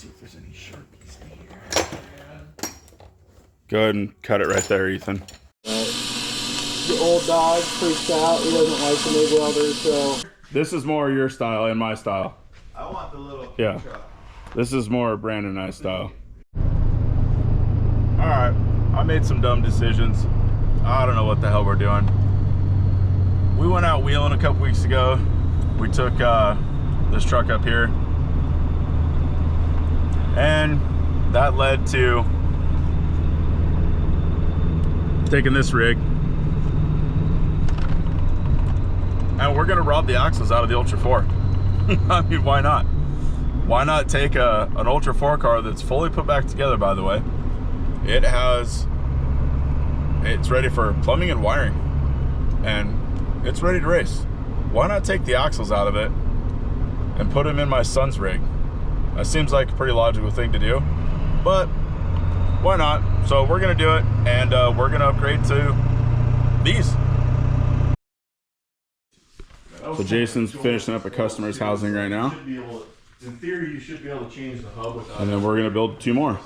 see if there's any Sharpies in here. Go ahead and cut it right there, Ethan. The old dog freaks out. He doesn't like the MIG welder, so. This is more your style and my style. I want the little yeah. truck. This is more Brandon and I style. All right, I made some dumb decisions. I don't know what the hell we're doing. We went out wheeling a couple weeks ago. We took this truck up here, and that led to taking this rig, and we're gonna rob the axles out of the Ultra 4. I mean, why not? Why not take an Ultra 4 car that's fully put back together, by the way. It's ready for plumbing and wiring, and it's ready to race. Why not take the axles out of it and put them in my son's rig? That seems like a pretty logical thing to do, but why not? So we're gonna do it, and we're gonna upgrade to these. So Jason's finishing up a customer's housing right now. In theory, you should be able to change the hub without. And then we're gonna build 2 more.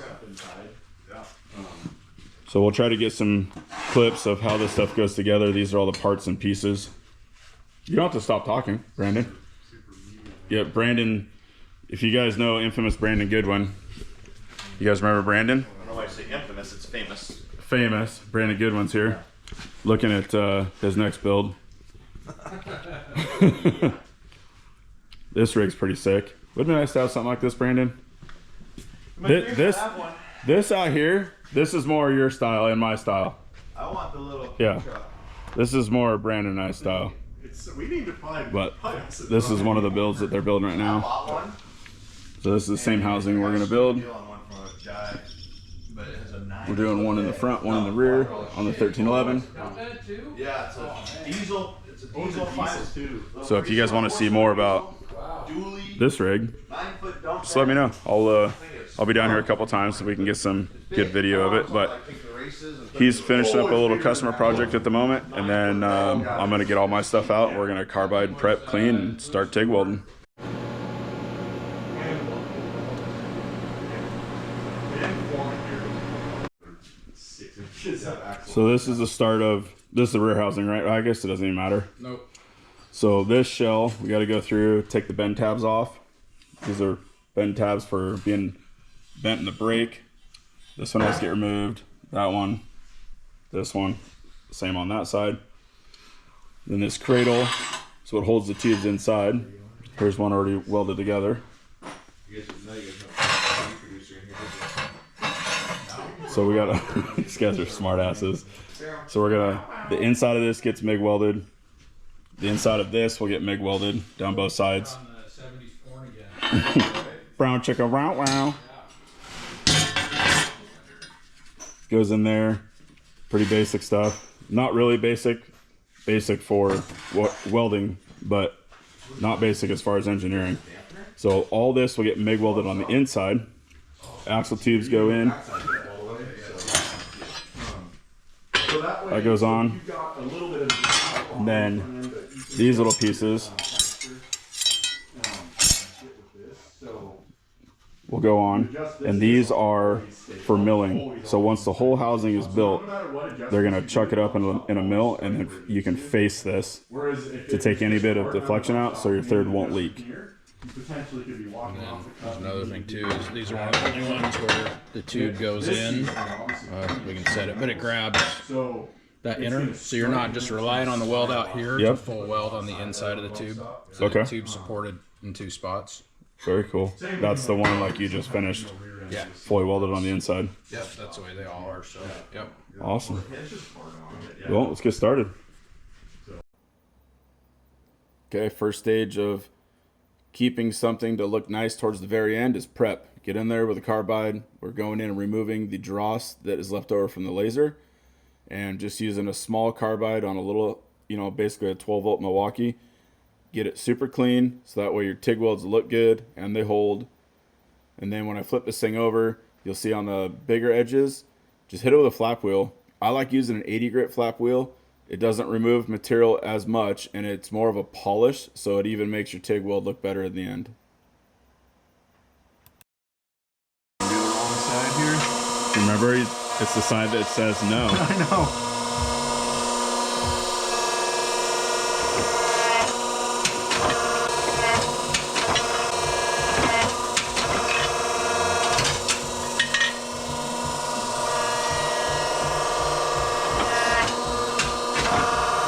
So we'll try to get some clips of how this stuff goes together. These are all the parts and pieces. You don't have to stop talking, Brandon. Yeah, Brandon, if you guys know infamous Brandon Goodwin, you guys remember Brandon? I don't know why I say infamous, it's famous. Famous, Brandon Goodwin's here, looking at his next build. This rig's pretty sick. Wouldn't it be nice to have something like this, Brandon? This out here, this is more your style and my style. I want the little yeah. truck. This is more Brandon and I style. We need to find. But this is one of the builds that they're building right now. So this is the same housing we're gonna build. We're doing one in the front, one in the rear on the 1311. Yeah, it's a diesel. It's a diesel 5.2. So if you guys want to see more about this rig, just let me know. I'll be down here a couple times so we can get some good video of it. But he's finishing up a little customer project at the moment, and then I'm gonna get all my stuff out. We're gonna carbide, prep, clean, and start TIG welding. So this is the start of this is the rear housing, right? I guess it doesn't even matter. Nope. So this shell, we got to go through, take the bend tabs off. These are bend tabs for being bent in the brake. This one has to get removed. That one, this one, same on that side. Then this cradle, so it holds the tubes inside. Here's one already welded together. So we got these guys are smart asses. So we're gonna, the inside of this gets MIG welded. The inside of this will get MIG welded down both sides. Brown chicken, wow, wow. Goes in there. Pretty basic stuff. Not really basic. Basic for welding, but not basic as far as engineering. So all this will get MIG welded on the inside. Axle tubes go in. That goes on. And then these little pieces will go on, and these are for milling. So once the whole housing is built, they're gonna chuck it up in a mill, and then you can face this to take any bit of deflection out so your third won't leak. There's another thing too, is these are one of the only ones where the tube goes in. We can set it, but it grabs that inner, so you're not just relying on the weld out here to full weld on the inside of the tube. So Okay. the tube's supported in 2 spots. Very cool. That's the one like you just finished. Yeah. Fully welded on the inside. Yep, that's the way they all are. So, yep. Awesome. Well, let's get started. Okay, first stage of keeping something to look nice towards the very end is prep. Get in there with a carbide. We're going in and removing the dross that is left over from the laser, and just using a small carbide on a little, basically a 12-volt Milwaukee. Get it super clean so that way your TIG welds look good and they hold. And then when I flip this thing over, you'll see on the bigger edges, just hit it with a flap wheel. I like using an 80 grit flap wheel. It doesn't remove material as much, and it's more of a polish, so it even makes your TIG weld look better at the end. Remember, it's the side that says no. I know.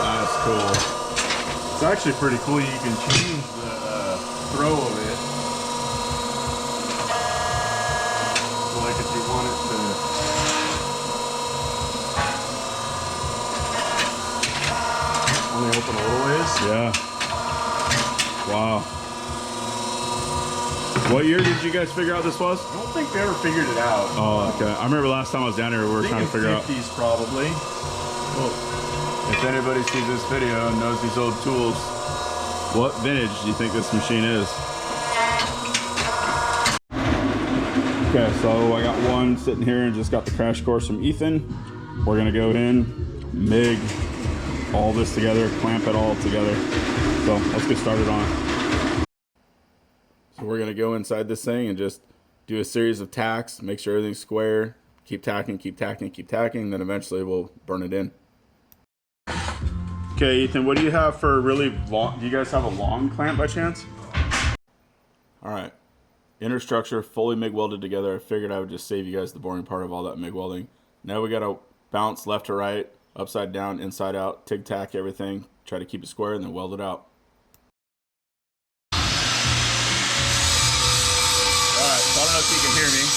That's cool. It's actually pretty cool. You can change the throw of it. So like if you want it to only open a little ways. Yeah. Wow. What year did you guys figure out this was? I don't think they ever figured it out. Oh, okay. I remember last time I was down here, we were trying to figure out. 50s probably. Well, if anybody sees this video and knows these old tools, what vintage do you think this machine is? Okay, so I got one sitting here and just got the crash course from Ethan. We're gonna go in, MIG all this together, clamp it all together. So let's get started on it. So we're gonna go inside this thing and just do a series of tacks, make sure everything's square, keep tacking, keep tacking, keep tacking, then eventually we'll burn it in. Okay, Ethan, what do you have for really long? Do you guys have a long clamp by chance? All right, inner structure fully MIG welded together. I figured I would just save you guys the boring part of all that MIG welding. Now we gotta bounce left to right, upside down, inside out, tig tack everything, try to keep it square and then weld it out. All right, so I don't know if you can hear me.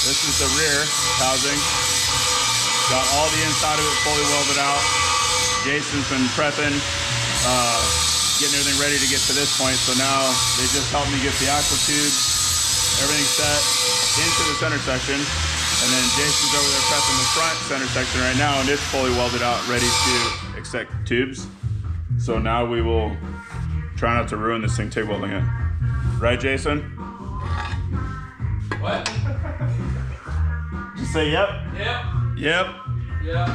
This is the rear housing. Got all the inside of it fully welded out. Jason's been prepping, getting everything ready to get to this point. So now they just helped me get the axle tubes, everything set into the center section. And then Jason's over there prepping the front center section right now, and it's fully welded out, ready to accept tubes. So now we will try not to ruin this thing TIG welding it. Right, Jason? What? Just say yep. Yep. Yep. Yep.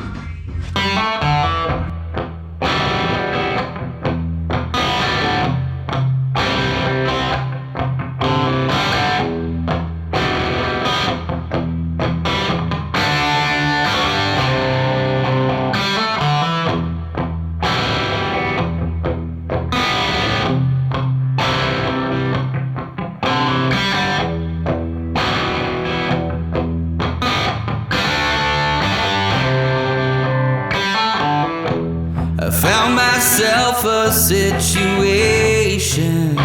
I found myself a situation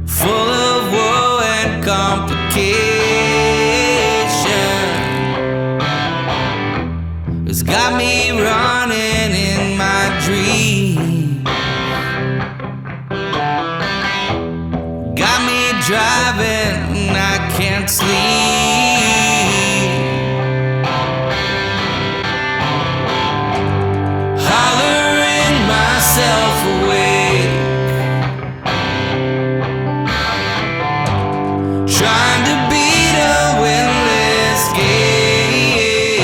full of woe and complication. It's got me running in my dreams, got me driving and I can't sleep. Hollering myself awake, trying to beat a windless gate,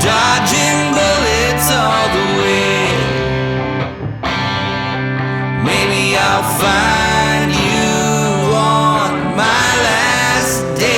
dodging bullets all the way. Maybe I'll find you on my last day.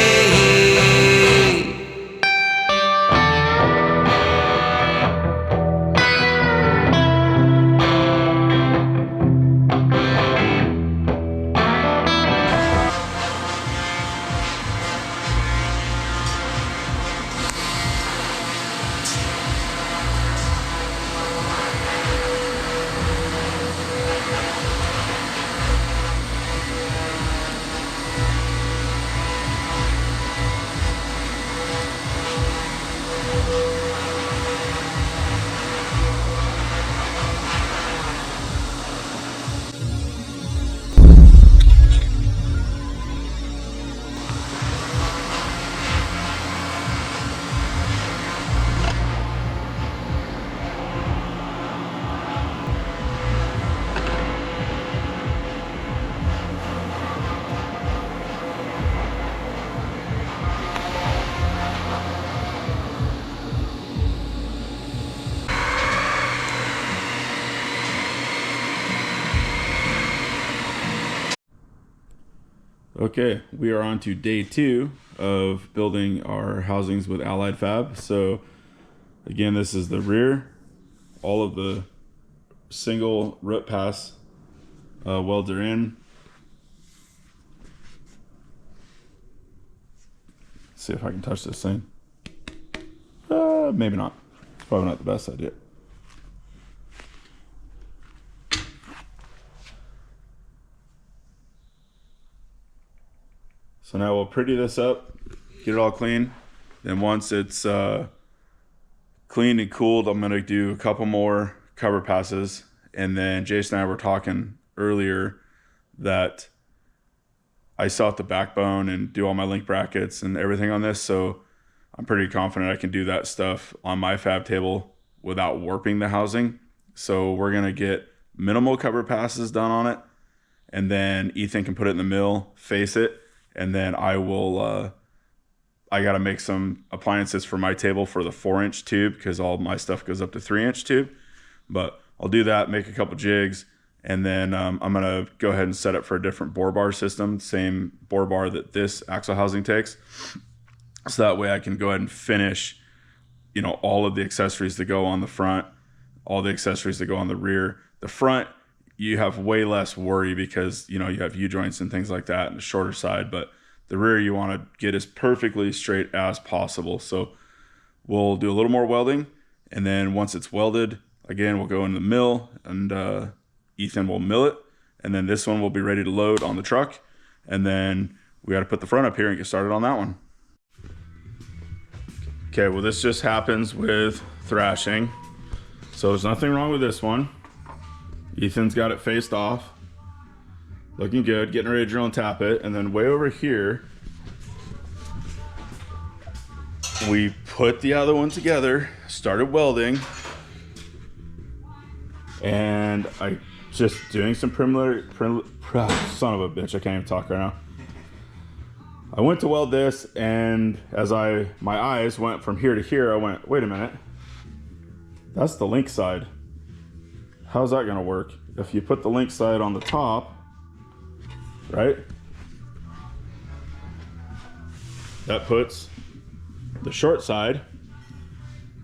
Okay, we are on to day 2 of building our housings with Allied Fab. So again, this is the rear. All of the single root pass welds are in. Let's see if I can touch this thing. Maybe not. It's probably not the best idea. So now we'll pretty this up, get it all clean. Then once it's cleaned and cooled, I'm gonna do a couple more cover passes. And then Jason and I were talking earlier that I saw the backbone and do all my link brackets and everything on this. So I'm pretty confident I can do that stuff on my fab table without warping the housing. So we're gonna get minimal cover passes done on it. And then Ethan can put it in the mill, face it. And then I will, I got to make some appliances for my table for the 4-inch tube because all my stuff goes up to 3-inch tube. But I'll do that, make a couple jigs, and then I'm going to go ahead and set up for a different bore bar system, same bore bar that this axle housing takes. So that way I can go ahead and finish, you know, all of the accessories that go on the front, all the accessories that go on the rear. The front, you have way less worry because, you know, you have U-joints and things like that and the shorter side, but the rear you want to get as perfectly straight as possible. So we'll do a little more welding, and then once it's welded, again, we'll go in the mill and Ethan will mill it, and then this one will be ready to load on the truck, and then we got to put the front up here and get started on that one. Okay, well, this just happens with thrashing, so there's nothing wrong with this one. Ethan's got it faced off, looking good, getting ready to drill and tap it. And then way over here, we put the other one together, started welding, and I just doing some preliminary, son of a bitch, I can't even talk right now. I went to weld this, and as my eyes went from here to here, I went, wait a minute, that's the link side. How's that gonna work? If you put the link side on the top, right? That puts the short side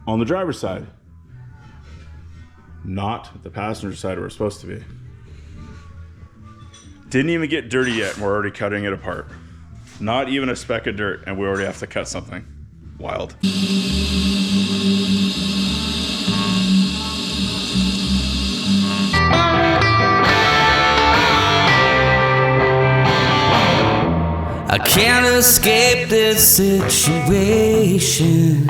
on the driver's side, not the passenger side where it's supposed to be. Didn't even get dirty yet, and we're already cutting it apart. Not even a speck of dirt, and we already have to cut something. Wild. I can't escape this situation,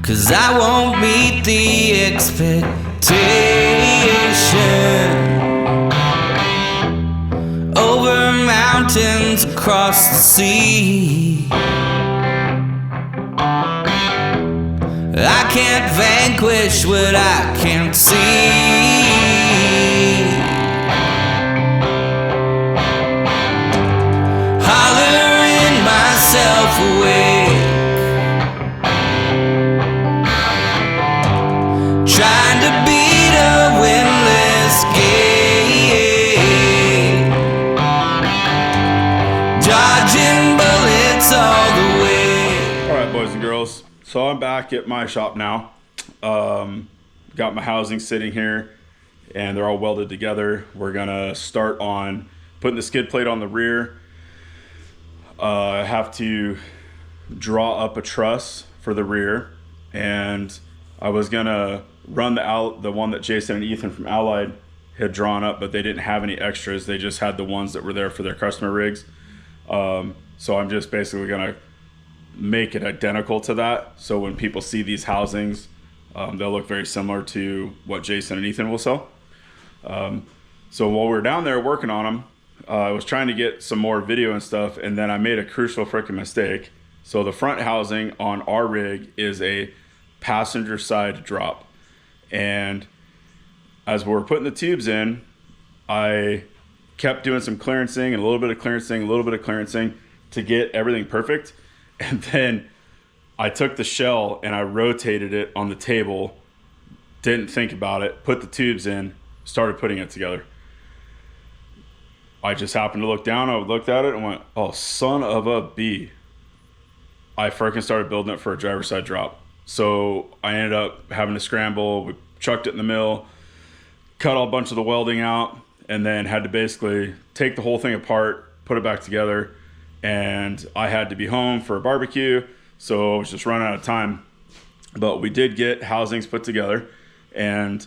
'cause I won't meet the expectation. Over mountains, across the sea, I can't vanquish what I can't see. Hollering myself awake, trying to beat a windless game, dodging bullets all the way. All right, boys and girls. So I'm back at my shop now. Got my housing sitting here, and they're all welded together. We're gonna start on putting the skid plate on the rear. I have to draw up a truss for the rear, and I was gonna run the one that Jason and Ethan from Allied had drawn up, but they didn't have any extras. They just had the ones that were there for their customer rigs. So I'm just basically gonna make it identical to that. So when people see these housings, they'll look very similar to what Jason and Ethan will sell. So while we were down there working on them, I was trying to get some more video and stuff, and then I made a crucial freaking mistake. So the front housing on our rig is a passenger side drop. And as we were putting the tubes in, I kept doing some clearancing and a little bit of clearancing, a little bit of clearancing to get everything perfect. And then I took the shell and I rotated it on the table, didn't think about it, put the tubes in, started putting it together. I just happened to look down. I looked at it and went, oh, son of a bee. I freaking started building it for a driver's side drop. So I ended up having to scramble. We chucked it in the mill, cut a bunch of the welding out, and then had to basically take the whole thing apart, put it back together. And I had to be home for a barbecue, so I was just running out of time. But we did get housings put together, and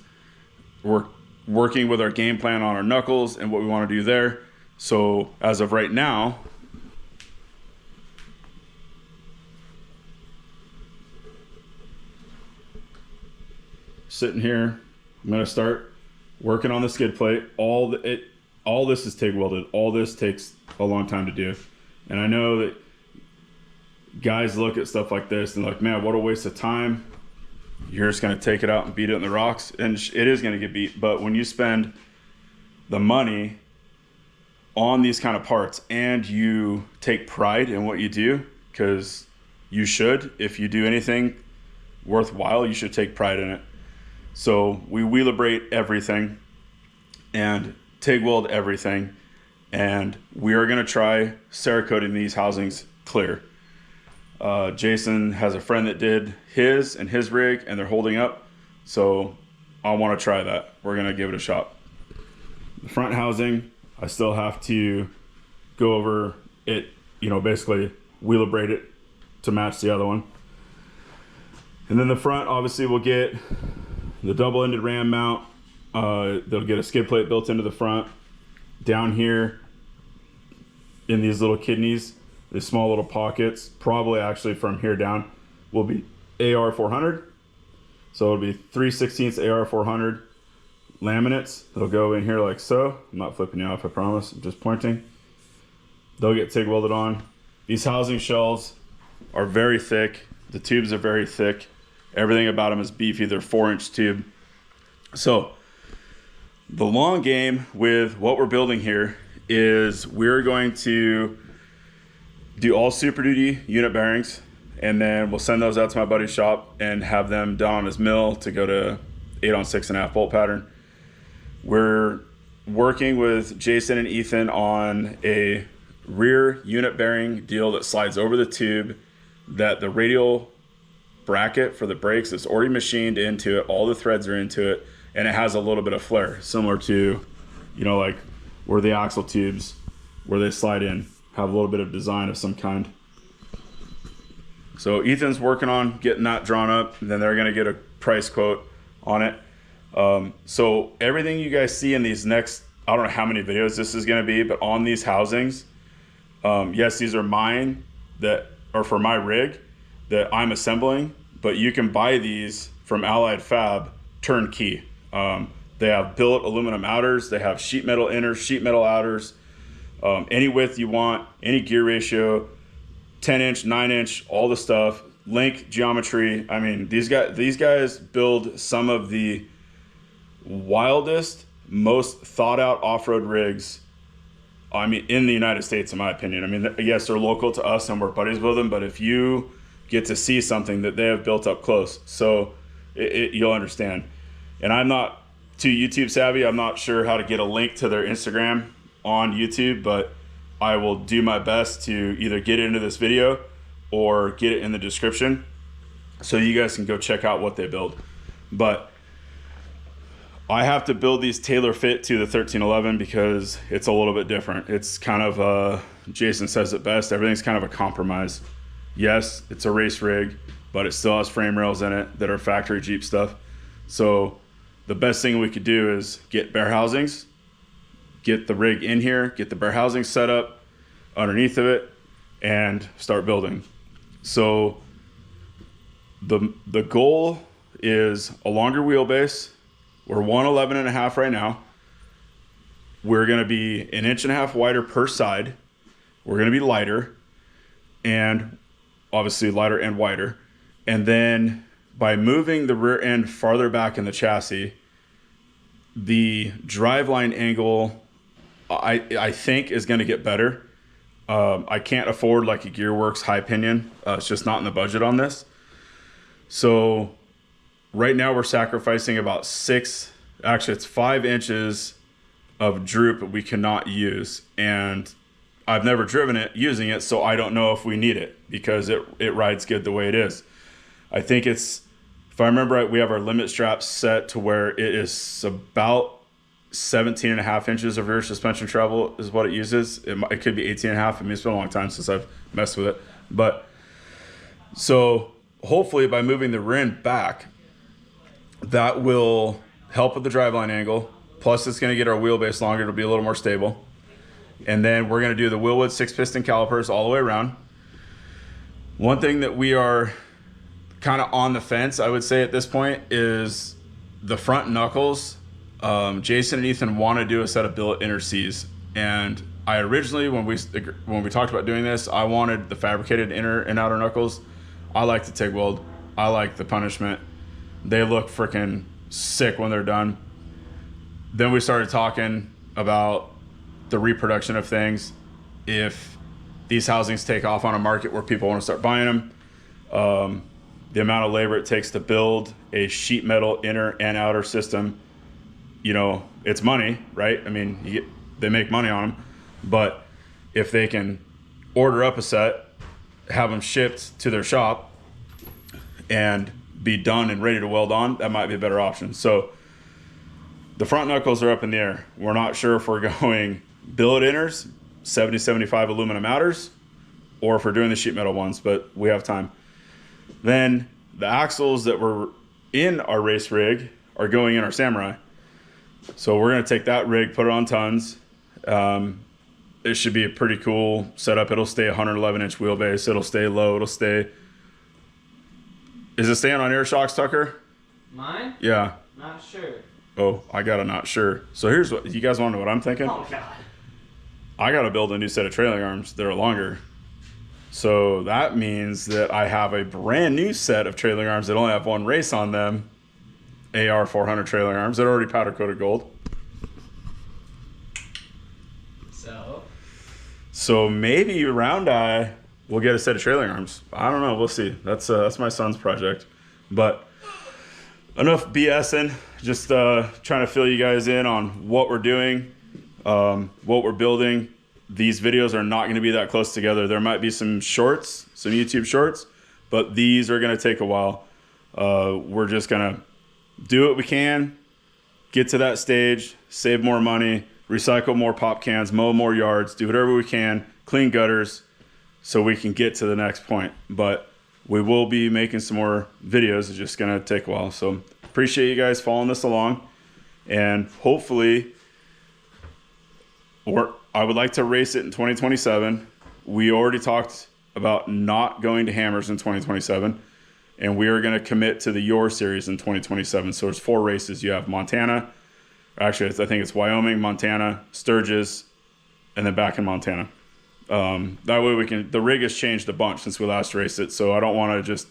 we're working with our game plan on our knuckles and what we want to do there. So as of right now, sitting here, I'm gonna start working on the skid plate. All this is TIG welded. All this takes a long time to do, and I know that guys look at stuff like this and like, man, what a waste of time. You're just gonna take it out and beat it in the rocks, and it is gonna get beat. But when you spend the money on these kind of parts and you take pride in what you do, because you should, if you do anything worthwhile, you should take pride in it. So we wheelabrate everything and TIG weld everything, and we are going to try Cerakoting these housings clear. Jason has a friend that did his and his rig, and they're holding up, so I want to try that. We're going to give it a shot. The front housing, I still have to go over it, basically wheelabrate it to match the other one. And then the front, obviously, we'll get the double-ended ram mount. They'll get a skid plate built into the front. Down here in these little kidneys, these small little pockets, probably actually from here down, will be AR 400. So it'll be 3/16 AR 400 laminates. They'll go in here like so. I'm not flipping you off, I promise. I'm just pointing. They'll get TIG welded on. These housing shells are very thick. The tubes are very thick. Everything about them is beefy. They're 4-inch tube. So the long game with what we're building here is we're going to do all Super Duty unit bearings, and then we'll send those out to my buddy's shop and have them done on his mill to go to 8 on 6.5 bolt pattern. We're working with Jason and Ethan on a rear unit bearing deal that slides over the tube, that the radial bracket for the brakes is already machined into it. All the threads are into it, and it has a little bit of flare, similar to, like where the axle tubes, where they slide in, have a little bit of design of some kind. So Ethan's working on getting that drawn up, and then they're going to get a price quote on it. So everything you guys see in these next, I don't know how many videos this is going to be, but on these housings, yes, these are mine that are for my rig that I'm assembling, but you can buy these from Allied Fab turnkey. They have billet aluminum outers, they have sheet metal inners, sheet metal outers, any width you want, any gear ratio, 10-inch, 9-inch, all the stuff, link geometry. I mean, these guys build some of the wildest, most thought out off-road rigs, I mean, in the United States, in my opinion. I mean, yes, they're local to us and we're buddies with them, but if you get to see something that they have built up close, so you'll understand. And I'm not too YouTube savvy. I'm not sure how to get a link to their Instagram on YouTube, but I will do my best to either get into this video or get it in the description so you guys can go check out what they build. But I have to build these tailor fit to the 1311 because it's a little bit different. It's kind of, Jason says it best, everything's kind of a compromise. Yes, it's a race rig, but it still has frame rails in it that are factory Jeep stuff. So the best thing we could do is get bare housings, get the rig in here, get the bare housings set up underneath of it, and start building. So the goal is a longer wheelbase. We're 111.5 right now. We're going to be 1.5 inches wider per side. We're going to be lighter, and obviously lighter and wider. And then by moving the rear end farther back in the chassis, the driveline angle, I think, is going to get better. I can't afford like a Gearworks high pinion. It's just not in the budget on this. So right now we're sacrificing about it's 5 inches of droop we cannot use, and I've never driven it using it, so I don't know if we need it because it rides good the way it is. I think it's, if I remember right, we have our limit strap set to where it is about 17 and a half inches of rear suspension travel is what it uses. It could be 18 and a half. I mean, it's been a long time since I've messed with it. But so hopefully by moving the rear end back, that will help with the driveline angle. Plus it's going to get our wheelbase longer. It'll be a little more stable. And then we're going to do the wheel width 6-piston calipers all the way around. One thing that we are kind of on the fence, I would say at this point, is the front knuckles. Jason and Ethan want to do a set of billet inner C's, and I originally, when we talked about doing this, I wanted the fabricated inner and outer knuckles. I like the TIG weld. I like the punishment. They look freaking sick when they're done. Then we started talking about the reproduction of things. If these housings take off on a market where people want to start buying them, the amount of labor it takes to build a sheet metal inner and outer system, you know, it's money, right? I mean, they make money on them, but if they can order up a set, have them shipped to their shop, and be done and ready to weld on, that might be a better option. So the front knuckles are up in the air. We're not sure if we're going billet inners, 70-75 aluminum outers, or if we're doing the sheet metal ones, but we have time. Then the axles that were in our race rig are going in our Samurai. So we're going to take that rig, put it on tons. It should be a pretty cool setup. It'll stay 111-inch wheelbase. It'll stay low. It'll stay... Is it staying on air shocks, Tucker? Mine? Yeah. Not sure. Oh, I got a not sure. So here's what... You guys want to know what I'm thinking? Oh, God. I got to build a new set of trailing arms that are longer. So that means that I have a brand new set of trailing arms that only have one race on them. AR 400 trailing arms that are already powder coated gold. So maybe Round Eye will get a set of trailing arms. I don't know. We'll see. That's my son's project. But enough BSing. Just trying to fill you guys in on what we're doing, what we're building. These videos are not going to be that close together. There might be some shorts, some YouTube shorts, but these are going to take a while. We're just going to do what we can, get to that stage, save more money, recycle more pop cans, mow more yards, do whatever we can, clean gutters, so we can get to the next point. But we will be making some more videos. It's just going to take a while. So appreciate you guys following this along. And hopefully, I would like to race it in 2027. We already talked about not going to Hammers in 2027. And we are going to commit to the Your Series in 2027. So there's 4 races. You have Montana. Actually, I think it's Wyoming, Montana, Sturgis, and then back in Montana. That way we can... The rig has changed a bunch since we last raced it. So I don't want to just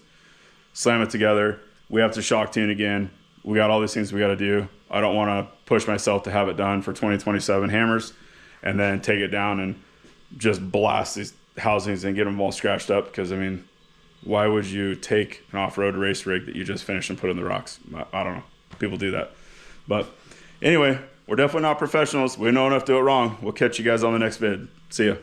slam it together. We have to shock tune again. We got all these things we got to do. I don't want to push myself to have it done for 2027 Hammers and then take it down and just blast these housings and get them all scratched up. Because, I mean... Why would you take an off-road race rig that you just finished and put in the rocks? I don't know. People do that. But anyway, we're definitely not professionals. We know enough to do it wrong. We'll catch you guys on the next vid. See ya.